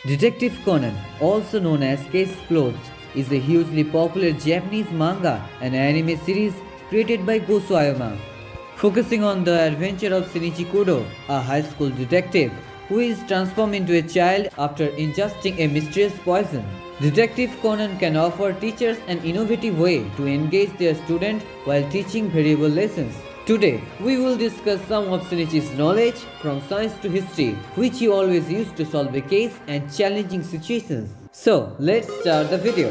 Detective Conan, also known as Case Closed, is a hugely popular Japanese manga and anime series created by Go Soyama, focusing on the adventure of Shinichi Kudo, a high school detective who is transformed into a child after ingesting a mysterious poison. Detective Conan can offer teachers an innovative way to engage their students while teaching valuable lessons. Today, we will discuss some of Shinichi's knowledge from science to history, which he always used to solve a case and challenging situations. So, let's start the video.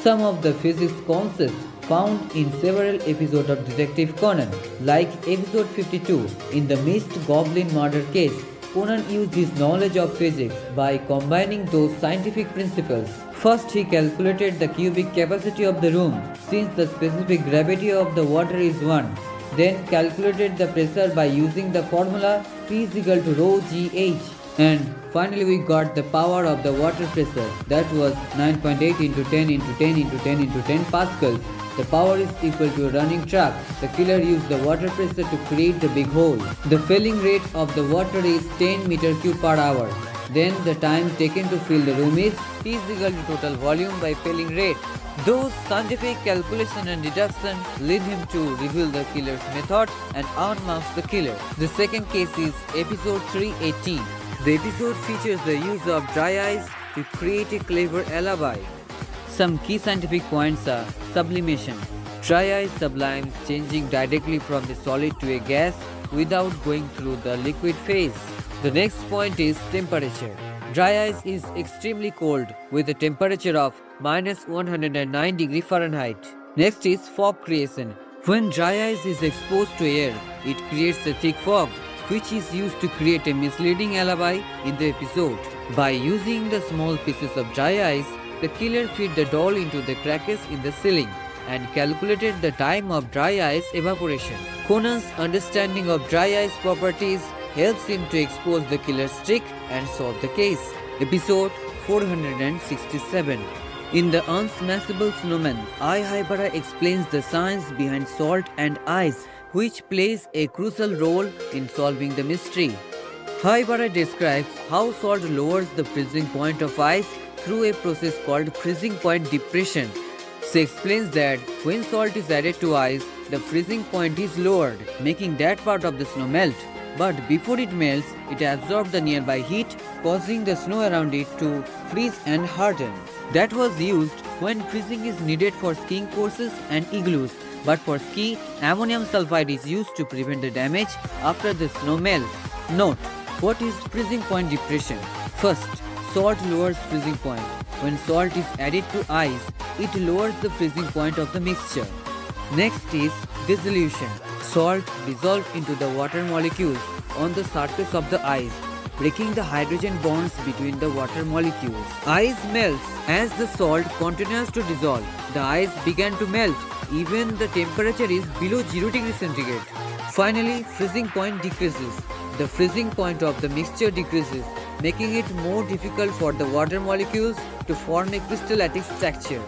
Some of the physics concepts found in several episodes of Detective Conan, like episode 52 in the Mist Goblin murder case. Conan used his knowledge of physics by combining those scientific principles. First, he calculated the cubic capacity of the room, since the specific gravity of the water is 1. Then calculated the pressure by using the formula P is equal to rho GH. And finally we got the power of the water pressure, that was 9.8 into 10 into 10 into 10 into 10 pascals. The power is equal to a running truck. The killer used the water pressure to create the big hole. The filling rate of the water is 10 meter cube per hour. Then the time taken to fill the room is T is equal to total volume by filling rate. Those scientific calculation and deduction lead him to reveal the killer's method and unmask the killer. The second case is episode 318. The episode features the use of dry ice to create a clever alibi. Some key scientific points are sublimation. Dry ice sublimes, changing directly from a solid to a gas without going through the liquid phase. The next point is temperature. Dry ice is extremely cold with a temperature of minus 109 degree Fahrenheit. Next is fog creation. When dry ice is exposed to air, it creates a thick fog, which is used to create a misleading alibi in the episode. By using the small pieces of dry ice, the killer fit the doll into the cracks in the ceiling and calculated the time of dry ice evaporation. Conan's understanding of dry ice properties helps him to expose the killer's trick and solve the case. Episode 467. In The Unsmashable Snowman, Ai Haibara explains the science behind salt and ice, which plays a crucial role in solving the mystery. Haibara describes how salt lowers the freezing point of ice through a process called freezing point depression. She explains that when salt is added to ice, the freezing point is lowered, making that part of the snow melt. But before it melts, it absorbs the nearby heat, causing the snow around it to freeze and harden. That was used when freezing is needed for skiing courses and igloos, but for ski, ammonium sulfide is used to prevent the damage after the snow melts. Note, what is freezing point depression? First, salt lowers freezing point. When salt is added to ice, it lowers the freezing point of the mixture. Next is dissolution. Salt dissolves into the water molecules on the surface of the ice, breaking the hydrogen bonds between the water molecules. Ice melts. As the salt continues to dissolve, the ice began to melt, even the temperature is below 0 degrees centigrade. Finally, freezing point decreases. The freezing point of the mixture decreases, making it more difficult for the water molecules to form a crystalline structure.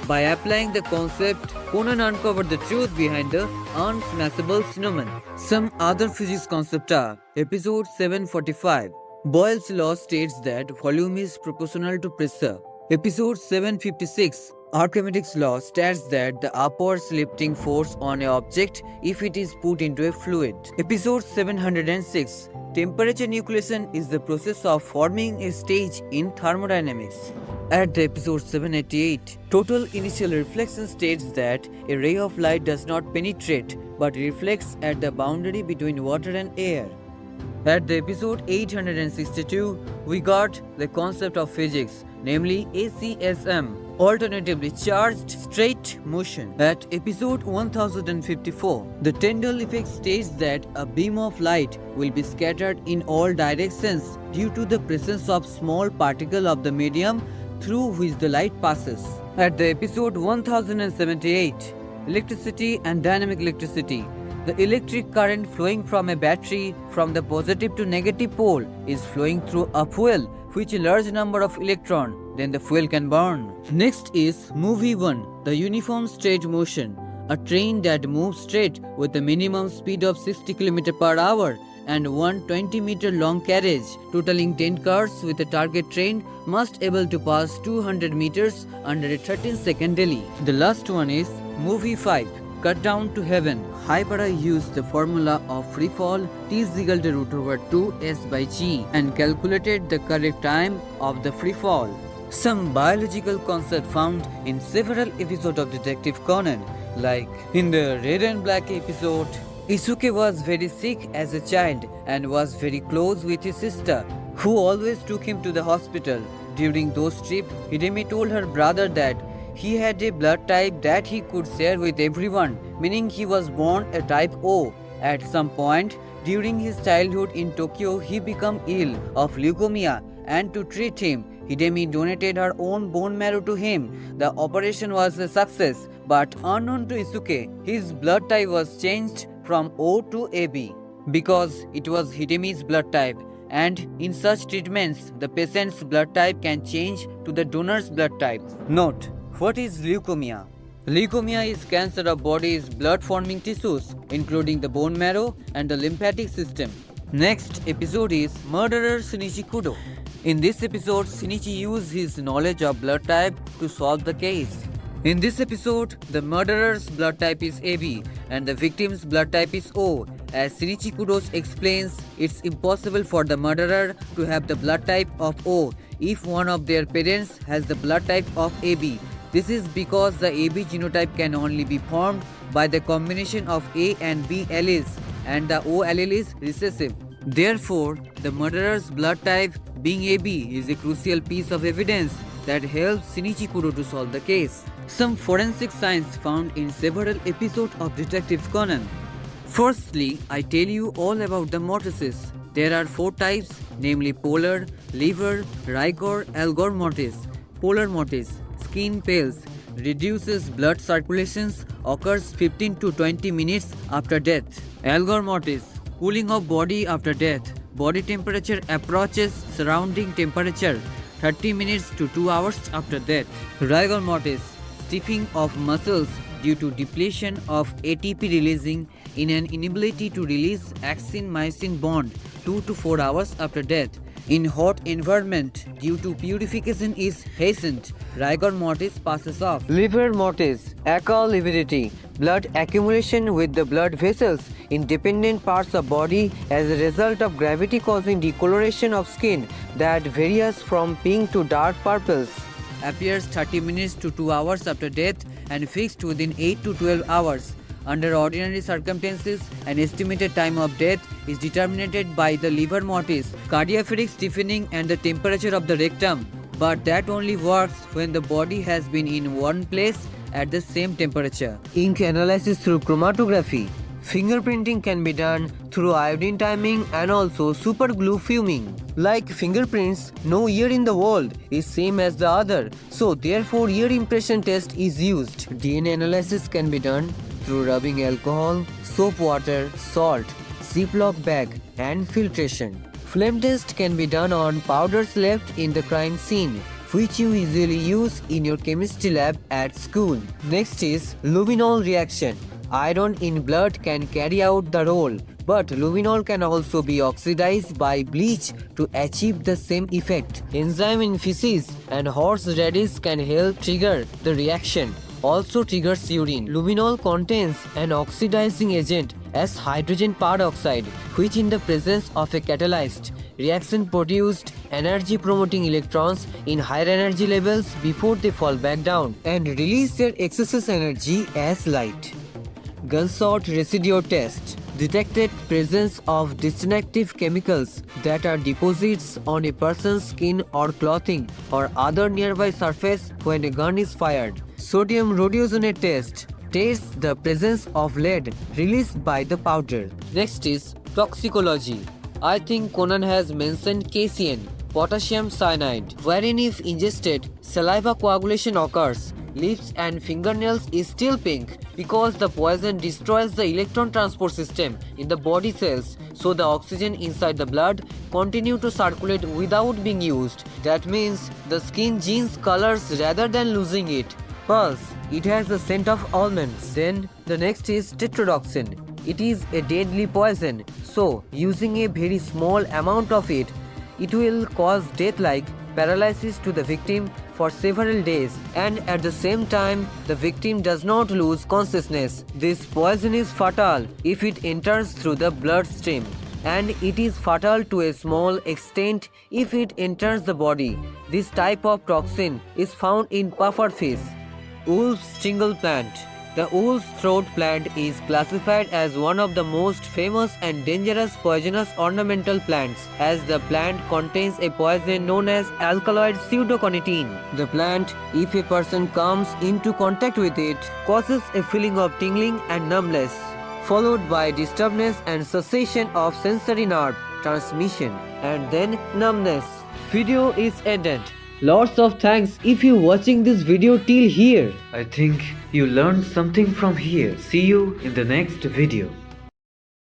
By applying the concept, Conan uncovered the truth behind the unsmashable snowman. Some other physics concepts are episode 745. Boyle's law states that volume is proportional to pressure. Episode 756. Archimedes' law states that the upward lifting force on an object if it is put into a fluid. Episode 706. Temperature nucleation is the process of forming a stage in thermodynamics. At the episode 788, total initial reflection states that a ray of light does not penetrate but reflects at the boundary between water and air. At the episode 862, we got the concept of physics, namely ACSM, alternatively charged straight motion. At episode 1054, the Tyndall effect states that a beam of light will be scattered in all directions due to the presence of small particle of the medium through which the light passes. At the episode 1078, electricity and dynamic electricity, the electric current flowing from a battery from the positive to negative pole is flowing through a fuel which a large number of electrons, then the fuel can burn. Next is movie 1, the uniform straight motion, a train that moves straight with a minimum speed of 60 km per hour and one 20-meter long carriage, totaling 10 cars with a target train must able to pass 200 meters under a 13-second delay. The last one is Movie 5, Cut Down to Heaven. Hypera used the formula of freefall T is equal to root over 2s by g and calculated the correct time of the freefall. Some biological concept found in several episodes of Detective Conan, like in the Red and Black episode, Isuke was very sick as a child and was very close with his sister, who always took him to the hospital. During those trips, Hidemi told her brother that he had a blood type that he could share with everyone, meaning he was born a type O. At some point during his childhood in Tokyo, he became ill of leukemia, and to treat him, Hidemi donated her own bone marrow to him. The operation was a success, but unknown to Isuke, his blood type was changed from O to AB because it was Hidemi's blood type. And in such treatments, the patient's blood type can change to the donor's blood type. Note: what is leukemia? Leukemia is cancer of body's blood-forming tissues, including the bone marrow and the lymphatic system. Next episode is Murderer Shinichi Kudo. In this episode, Shinichi used his knowledge of blood type to solve the case. In this episode, the murderer's blood type is AB and the victim's blood type is O. As Shinichi Kudo explains, it's impossible for the murderer to have the blood type of O if one of their parents has the blood type of AB. This is because the AB genotype can only be formed by the combination of A and B alleles, and the O allele is recessive. Therefore, the murderer's blood type being AB is a crucial piece of evidence that helps Shinichi Kudo to solve the case. Some forensic science found in several episodes of Detective Conan. Firstly, I tell you all about the mortises. There are 4 types, namely polar, liver, rigor, algor mortis. Polar mortis, skin pales, reduces blood circulations, occurs 15 to 20 minutes after death. Algor mortis, cooling of body after death. Body temperature approaches surrounding temperature 30 minutes to 2 hours after death. Rigor mortis, stiffening of muscles due to depletion of ATP releasing in an inability to release axin-myosin bond 2 to 4 hours after death. In hot environment, due to purification is hastened, rigor mortis passes off. Liver mortis, acallividity, blood accumulation with the blood vessels in dependent parts of body as a result of gravity causing decoloration of skin that varies from pink to dark purples. Appears 30 minutes to 2 hours after death and fixed within 8 to 12 hours. Under ordinary circumstances, an estimated time of death is determined by the liver mortis, cardiac stiffening and the temperature of the rectum. But that only works when the body has been in one place at the same temperature. Ink analysis through chromatography. Fingerprinting can be done through iodine timing and also superglue fuming. Like fingerprints, no ear in the world is same as the other, so therefore ear impression test is used. DNA analysis can be done through rubbing alcohol, soap water, salt, Ziploc bag and filtration. Flame test can be done on powders left in the crime scene, which you usually use in your chemistry lab at school. Next is luminol reaction. Iron in blood can carry out the role, but luminol can also be oxidized by bleach to achieve the same effect. Enzyme in feces and horseradish can help trigger the reaction. Also triggers urine. Luminol contains an oxidizing agent as hydrogen peroxide, which in the presence of a catalyst reaction produced energy promoting electrons in higher energy levels before they fall back down and release their excess energy as light. Gunshot residue test detected presence of distinctive chemicals that are deposits on a person's skin or clothing or other nearby surface when a gun is fired. Sodium rhodioxonate test tests the presence of lead released by the powder. Next is toxicology. I think Conan has mentioned casein, potassium cyanide, wherein if ingested, saliva coagulation occurs. Lips and fingernails is still pink because the poison destroys the electron transport system in the body cells, so the oxygen inside the blood continue to circulate without being used. That means the skin changes colors rather than losing it. Pulse, it has the scent of almonds. Then the next is tetrodotoxin. It is a deadly poison, So, using a very small amount of it, it will cause death-like paralysis to the victim for several days, and at the same time, the victim does not lose consciousness. This poison is fatal if it enters through the bloodstream, and it is fatal to a small extent if it enters the body. This type of toxin is found in pufferfish. Wolf's tingle plant. The wolf's throat plant is classified as one of the most famous and dangerous poisonous ornamental plants, as the plant contains a poison known as alkaloid pseudoconitine. The plant, if a person comes into contact with it, causes a feeling of tingling and numbness, followed by disturbance and cessation of sensory nerve transmission, and then numbness. Video is ended. Lots of thanks if you watching this video till here. I think you learned something from here. See you in the next video.